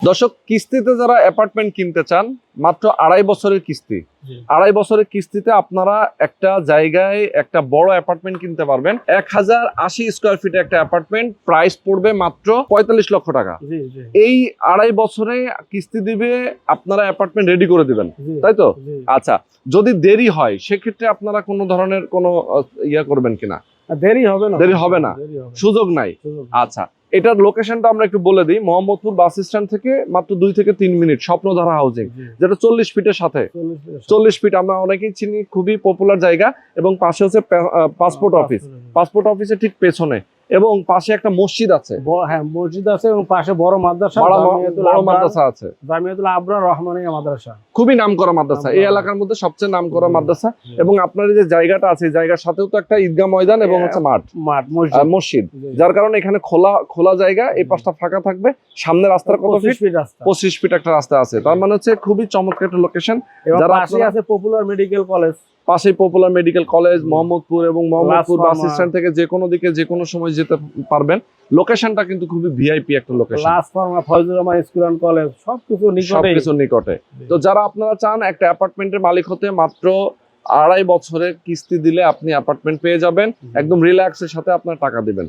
দর্শক, কিস্তিতে যারা অ্যাপার্টমেন্ট কিনতে চান, মাত্র 2.5 বছরের কিস্তি। 2.5 বছরের কিস্তিতে আপনারা একটা জায়গায় একটা বড় অ্যাপার্টমেন্ট কিনতে পারবেন। 1080 স্কোয়ার ফিটে একটা অ্যাপার্টমেন্ট, প্রাইস পড়বে মাত্র 45 লক্ষ টাকা। এই 2.5 বছরে কিস্তি দিবে, আপনারা অ্যাপার্টমেন্ট রেডি করে দিবেন, তাই তো? আচ্ছা, যদি দেরি হয় সেক্ষেত্রে আপনারা কোনো ধরনের কোনো ইয়া করবেন কিনা? দেরি হবে না, দেরি হবে না, সুযোগ নাই। আচ্ছা, এটার লোকেশনটা আমরা একটু বলে দিই। মোহাম্মদপুর বাস স্ট্যান্ড থেকে মাত্র 2 থেকে 3 মিনিট স্বপ্নধারা হাউজিং, যেটা 40 ফিটের সাথে। 40 ফিট আমরা অনেকেই চিনি, খুবই পপুলার জায়গা। এবং পাশে হচ্ছে পাসপোর্ট অফিস, পাসপোর্ট অফিসের ঠিক পেছনে, এবং পাশে একটা মসজিদ আছে। হ্যাঁ, মসজিদ আছে এবং পাশে বড় মাদ্রাসা, বড় মাদ্রাসা আছে, জামিয়াতুল আবরার রহমানিয়া মাদ্রাসা। খুবই নামকরা মাদ্রাসা, এই এলাকার মধ্যে সবচেয়ে নামকরা মাদ্রাসা। এবং আপনার যে জায়গাটা আছে, জায়গার সাথেও তো একটা ঈদগাহ ময়দান এবং হচ্ছে মাঠ, মসজিদ, যার কারণে এখানে খোলা জায়গা। এই পাশটা ফাঁকা থাকবে। সামনে রাস্তার কত ফিট? 25 ফিট একটা রাস্তা আছে। তার মানে হচ্ছে খুবই চমৎকার একটা লোকেশন। যারা পাশে আছে পপুলার মেডিকেল কলেজ, পাশেই পপুলার মেডিকেল কলেজ, মোহাম্মদপুর, এবং মোহাম্মদপুর বাস স্ট্যান্ড থেকে যে কোনো দিকে যে কোনো সময় যেতে পারবেন। লোকেশনটা কিন্তু খুবই ভিআইপি একটা location. Foyzur Rahman school and college, সবকিছু নিকটে। তো যারা আপনারা চান একটা অ্যাপার্টমেন্টের মালিক হতে, মাত্র 2.5 বছরের কিস্তি দিলে আপনি অ্যাপার্টমেন্ট পেয়ে যাবেন। একদম রিল্যাক্সের সাথে আপনার টাকা দিবেন।